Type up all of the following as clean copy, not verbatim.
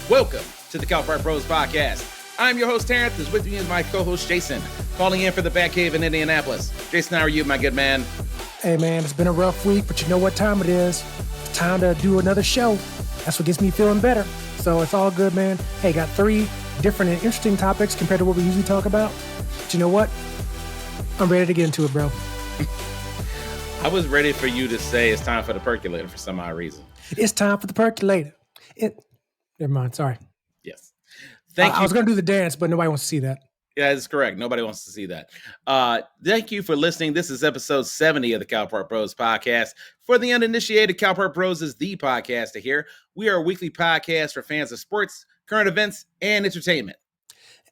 Welcome to the Cowpart Bros podcast. I'm your host, Terrence. With me is my co-host, Jason, calling in for the Batcave in Indianapolis. Jason, how are you, my good man? Hey, man, it's been a rough week, but you know what time it is. It's time to do another show. That's what gets me feeling better. So it's all good, man. Hey, got 3 different and interesting topics compared to what we usually talk about. But you know what? I'm ready to get into it, bro. I was ready for you to say it's time for the percolator for some odd reason. It's time for the percolator. Never mind. Sorry. Yes. Thank you. I was going to do the dance, but nobody wants to see that. Yeah, that's correct. Nobody wants to see that. Thank you for listening. This is episode 70 of the Cowpart Bros podcast. For the uninitiated, Cowpart Bros is the podcast to hear. We are a weekly podcast for fans of sports, current events, and entertainment.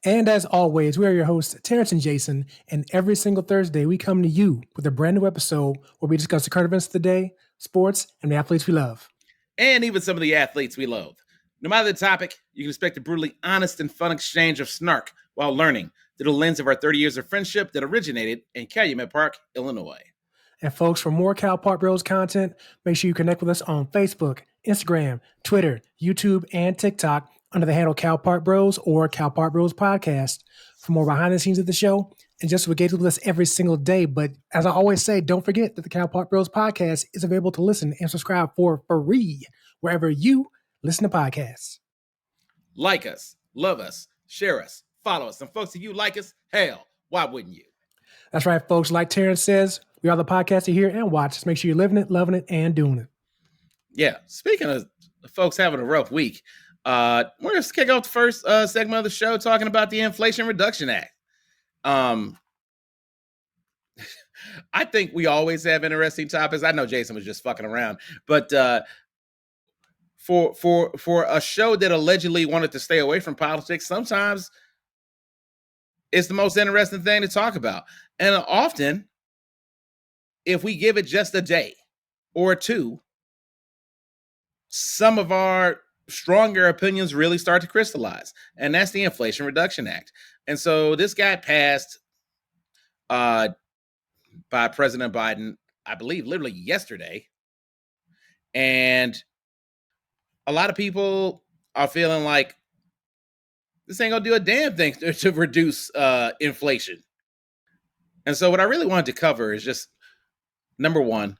And as always, we are your hosts, Terrence and Jason, and every single Thursday, we come to you with a brand new episode where we discuss the current events of the day, sports, and the athletes we love. And even some of the athletes we loathe. No matter the topic, you can expect a brutally honest and fun exchange of snark while learning through the lens of our 30 years of friendship that originated in Calumet Park, Illinois. And folks, for more Cowpart Bros content, make sure you connect with us on Facebook, Instagram, Twitter, YouTube, and TikTok under the handle Cowpart Bros or Cowpart Bros Podcast for more behind the scenes of the show and just to engage with us every single day. But as I always say, don't forget that the Cowpart Bros Podcast is available to listen and subscribe for free wherever you listen to podcasts. Like us, love us, share us, follow us. And folks, if you like us, hell, why wouldn't you? That's right, folks. Like Terrence says, we are the podcast to hear and watch. Just make sure you're living it, loving it, and doing it. Yeah. Speaking of folks having a rough week, we're going to kick off the first segment of the show talking about the Inflation Reduction Act. I think we always have interesting topics. I know Jason was just fucking around, but for a show that allegedly wanted to stay away from politics, sometimes it's the most interesting thing to talk about. And often, if we give it just a day or two, some of our stronger opinions really start to crystallize. And that's the Inflation Reduction Act. And so this got passed by President Biden, I believe, literally yesterday. And a lot of people are feeling like this ain't gonna do a damn thing to reduce inflation. And so what I really wanted to cover is just, number one,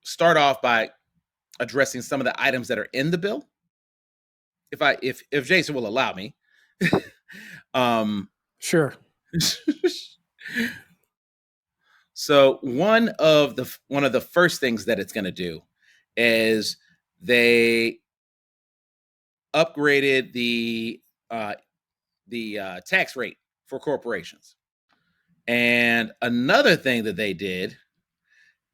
start off by addressing some of the items that are in the bill. If Jason will allow me. Sure. So one of the first things that it's going to do is they upgraded the tax rate for corporations. And another thing that they did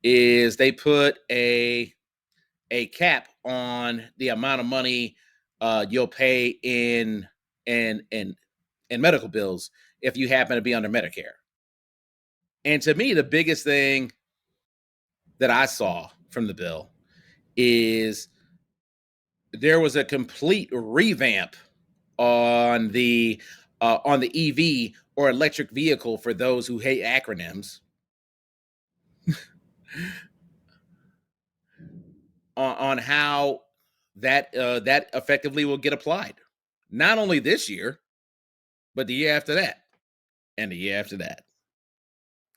is they put a cap on the amount of money you'll pay in medical bills if you happen to be under Medicare. And to me, the biggest thing that I saw from the bill is there was a complete revamp on the EV or electric vehicle for those who hate acronyms. on how that effectively will get applied, not only this year, but the year after that, and the year after that.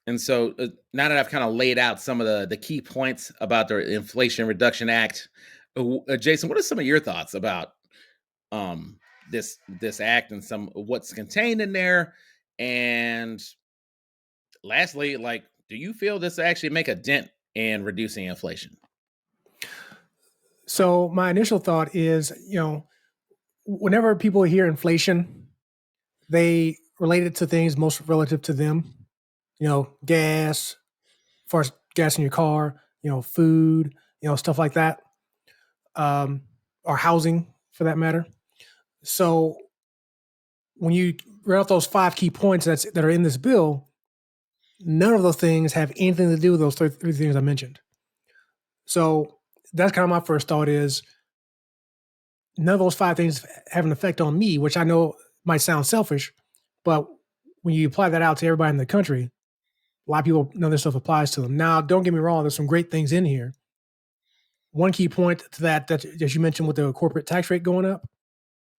And so now that I've kind of laid out some of the key points about the Inflation Reduction Act, Jason, what are some of your thoughts about this act and some of what's contained in there? And lastly, like, do you feel this actually make a dent in reducing inflation? So my initial thought is, whenever people hear inflation, they relate it to things most relative to them. Gas, as far as gas in your car, food, stuff like that, or housing for that matter. So when you read out those 5 key points that are in this bill, none of those things have anything to do with those 3 things I mentioned. So that's kind of my first thought is none of those 5 things have an effect on me, which I know might sound selfish, but when you apply that out to everybody in the country, a lot of people know this stuff applies to them. Now, don't get me wrong, there's some great things in here, one key point to that, as you mentioned with the corporate tax rate going up,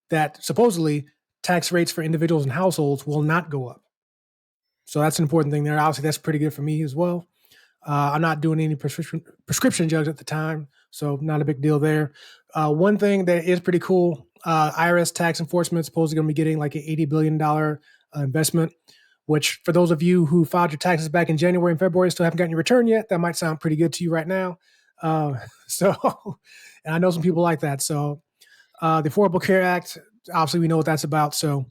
that supposedly tax rates for individuals and households will not go up. So that's an important thing there. Obviously, that's pretty good for me as well. I'm not doing any prescription drugs at the time, so not a big deal there. One thing that is pretty cool, IRS tax enforcement is supposedly going to be getting like an $80 billion investment, which for those of you who filed your taxes back in January and February still haven't gotten your return yet, that might sound pretty good to you right now. So, and I know some people like that. So the Affordable Care Act, obviously we know what that's about. So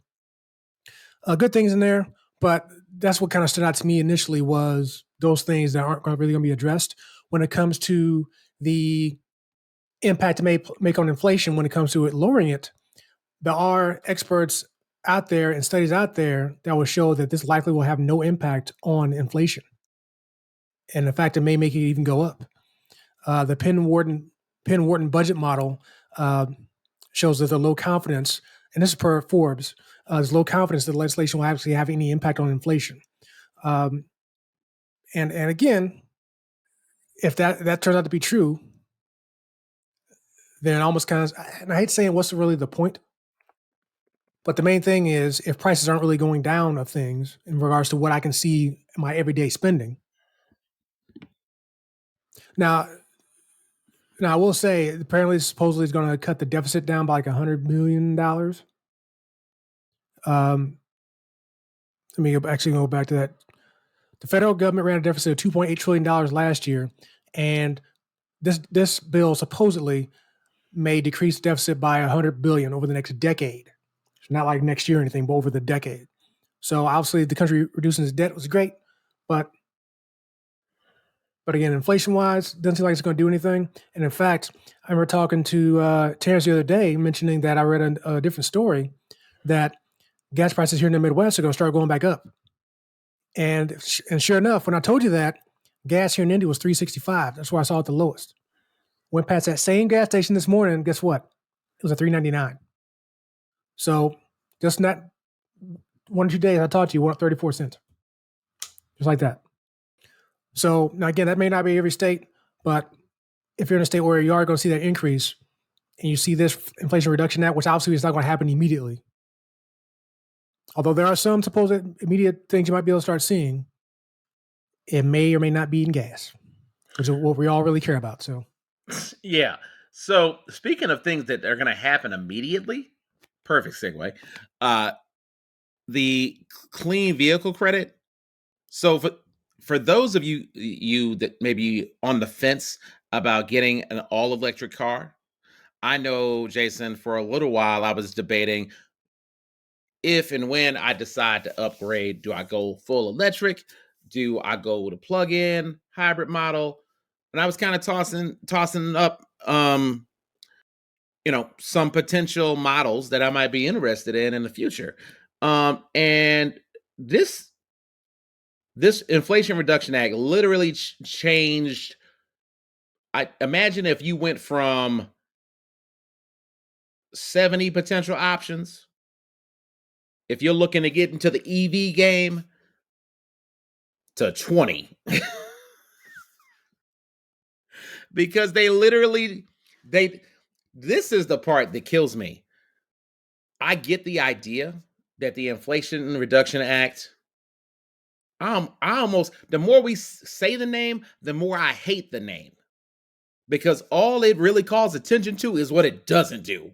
good things in there, but that's what kind of stood out to me initially was those things that aren't really going to be addressed when it comes to the impact it may make on inflation when it comes to it lowering it. There are experts out there and studies out there that will show that this likely will have no impact on inflation. And in fact, it may make it even go up. The Penn Wharton budget model shows that the low confidence, and this is per Forbes, there's low confidence that legislation will actually have any impact on inflation. Um, and again, if that turns out to be true, then it almost kind of, and I hate saying what's really the point, but the main thing is if prices aren't really going down of things in regards to what I can see in my everyday spending. Now, I will say apparently supposedly is going to cut the deficit down by like $100 million. Let me actually go back to that. The federal government ran a deficit of $2.8 trillion last year, and this bill supposedly may decrease the deficit by $100 billion over the next decade. It's not like next year or anything, but over the decade. So obviously, the country reducing its debt was great, but again, inflation wise, doesn't seem like it's going to do anything. And in fact, I remember talking to Terrence the other day, mentioning that I read a different story that gas prices here in the Midwest are going to start going back up. And sure enough, when I told you that, gas here in Indy was $3.65. That's where I saw it the lowest. Went past that same gas station this morning. Guess what? It was at $3.99. So just not 1 or 2 days, I talked to you, went up 34 cents. Just like that. So now again, that may not be every state, but if you're in a state where you are going to see that increase and you see this Inflation Reduction Act, which obviously is not going to happen immediately, although there are some supposed immediate things you might be able to start seeing, it may or may not be in gas, which is what we all really care about. So, Yeah. So speaking of things that are going to happen immediately, perfect segue. The clean vehicle credit. So for those of you that may be on the fence about getting an all electric car, I know, Jason, for a little while I was debating if and when I decide to upgrade, do I go full electric? Do I go with a plug-in hybrid model? And I was kind of tossing up some potential models that I might be interested in the future. And this Inflation Reduction Act literally changed. I imagine if you went from 70 potential options, if you're looking to get into the EV game, to 20. Because this is the part that kills me. I get the idea that the Inflation Reduction Act, I almost, the more we say the name, the more I hate the name. Because all it really calls attention to is what it doesn't do.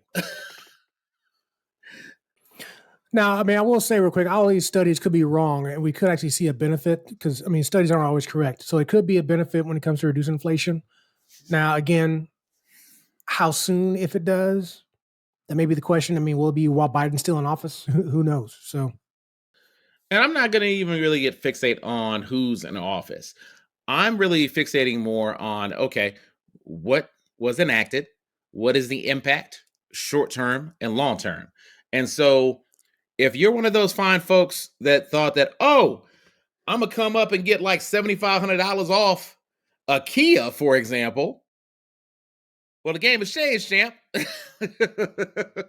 now, I mean, I will say real quick, all these studies could be wrong, and we could actually see a benefit because, I mean, studies aren't always correct. So it could be a benefit when it comes to reducing inflation. Now, again, how soon, if it does, that may be the question. I mean, will it be while Biden's still in office? Who knows? So, And I'm not going to even really get fixate on who's in office. I'm really fixating more on, okay, what was enacted? What is the impact, short term and long term? And so if you're one of those fine folks that thought that, oh, I'm going to come up and get like $7,500 off a Kia, for example, well, the game has changed, champ. Because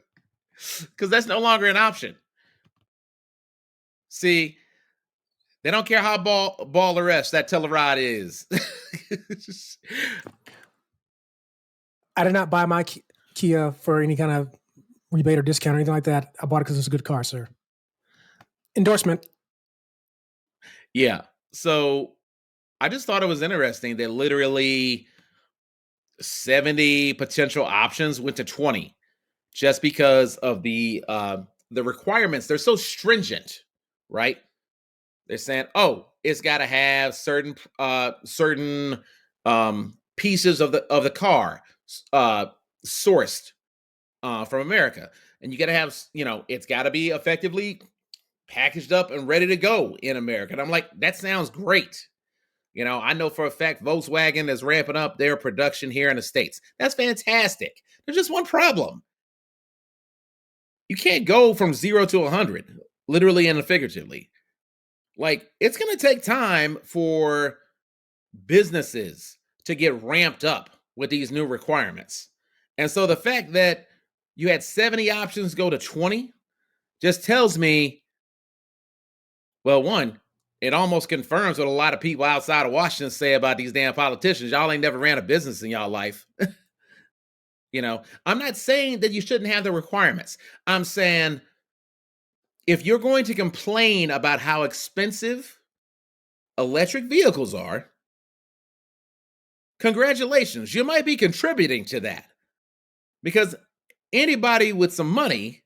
that's no longer an option. See, they don't care how baller that Telluride is. I did not buy my Kia for any kind of rebate or discount or anything like that. I bought it because it's a good car, sir. Endorsement. Yeah. So I just thought it was interesting that literally 70 potential options went to 20 just because of the requirements. They're so stringent, right? They're saying, oh, it's got to have certain pieces of the car uh, sourced from America, and you got to have it's got to be effectively packaged up and ready to go in America. And I'm like, that sounds great. I know for a fact Volkswagen is ramping up their production here in the States. That's fantastic. There's just one problem. You can't go from 0 to 100, literally and figuratively. Like, it's going to take time for businesses to get ramped up with these new requirements. And so the fact that you had 70 options go to 20 just tells me, well, one, it almost confirms what a lot of people outside of Washington say about these damn politicians. Y'all ain't never ran a business in y'all life. I'm not saying that you shouldn't have the requirements. I'm saying if you're going to complain about how expensive electric vehicles are, congratulations, you might be contributing to that. Because anybody with some money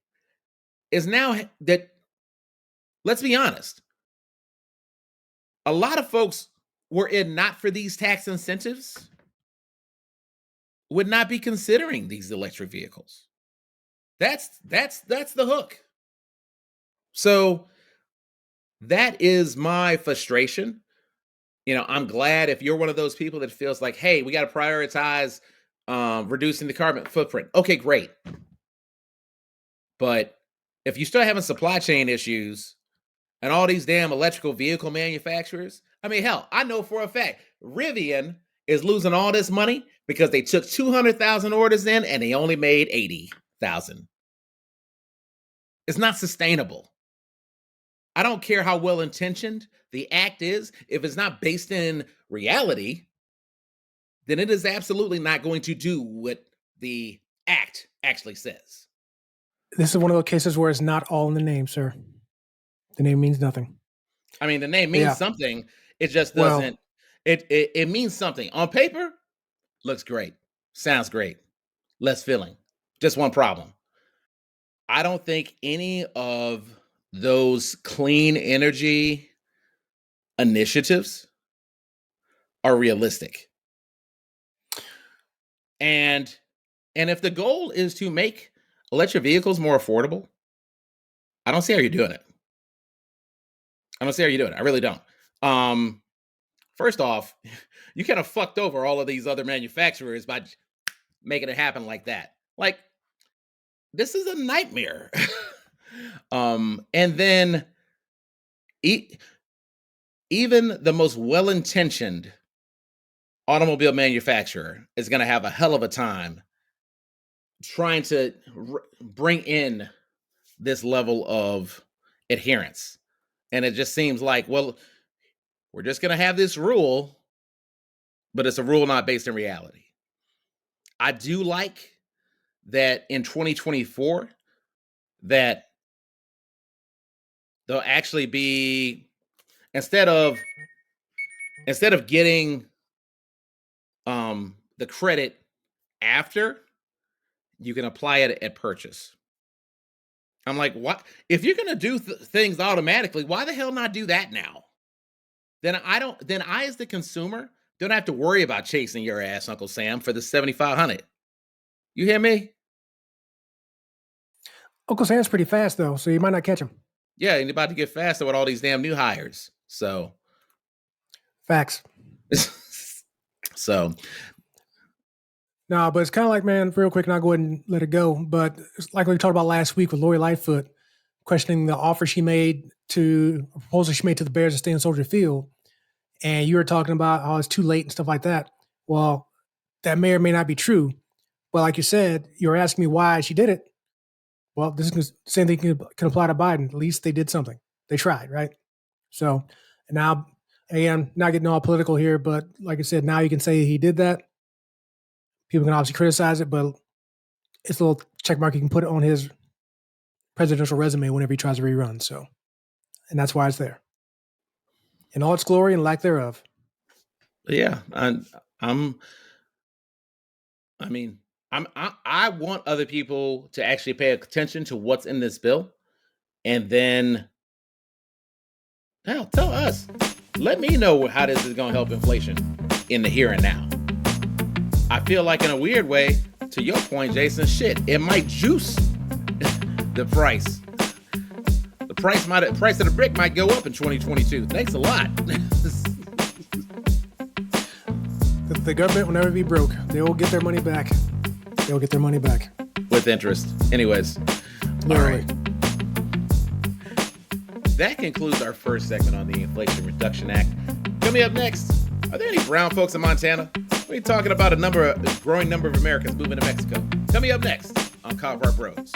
is now that, let's be honest, a lot of folks, were it not for these tax incentives, would not be considering these electric vehicles. That's the hook. So that is my frustration. I'm glad if you're one of those people that feels like, hey, we got to prioritize reducing the carbon footprint. Okay, great. But if you start having supply chain issues and all these damn electrical vehicle manufacturers, I mean, hell, I know for a fact Rivian is losing all this money because they took 200,000 orders in and they only made 80,000. It's not sustainable. I don't care how well intentioned the act is. If it's not based in reality, then it is absolutely not going to do what the act actually says. This is one of those cases where it's not all in the name, sir. The name means nothing. I mean, the name means something. It just doesn't. It means something on paper. Looks great. Sounds great. Less filling. Just one problem. I don't think any of those clean energy initiatives are realistic. And if the goal is to make electric vehicles more affordable, I don't see how you're doing it. I don't see how you're doing it. I really don't. First off, you kind of fucked over all of these other manufacturers by making it happen like that. Like, this is a nightmare. And then even the most well-intentioned automobile manufacturer is going to have a hell of a time trying to bring in this level of adherence. And it just seems like, well, we're just going to have this rule, but it's a rule not based in reality. I do like that in 2024 that there'll actually be, instead of getting the credit after, you can apply it at purchase. I'm like, what? If you're going to do things automatically, why the hell not do that now? Then I as the consumer don't have to worry about chasing your ass, Uncle Sam, for the 7,500. You hear me? Uncle Sam's pretty fast though, so you might not catch him. Yeah, and about to get faster with all these damn new hires. So facts. So no, but it's kind of like, man, real quick, and I'll go ahead and let it go. But it's like we talked about last week with Lori Lightfoot questioning the offer she made to a proposal she made to the Bears to stay in Soldier Field. And you were talking about how it's too late and stuff like that. Well, that may or may not be true. But like you said, you were asking me why she did it. Well, this is the same thing can apply to Biden. At least they did something. They tried, right? So and now, again, not getting all political here, but like I said, now you can say he did that. People can obviously criticize it, but it's a little check mark you can put on his presidential resume whenever he tries to rerun. So, and that's why it's there in all its glory and lack thereof. Yeah, I'm. I mean, I want other people to actually pay attention to what's in this bill, and then hell, tell us. Let me know how this is going to help inflation in the here and now. I feel like, in a weird way, to your point, Jason, shit, it might juice the price. The price of the brick might go up in 2022. Thanks a lot. The government will never be broke. They will get their money back. They will get their money back with interest. Anyways, all right. That concludes our first segment on the Inflation Reduction Act. Coming up next, are there any brown folks in Montana? We're talking about a growing number of Americans moving to Mexico. Coming up next on Cop Our Bros.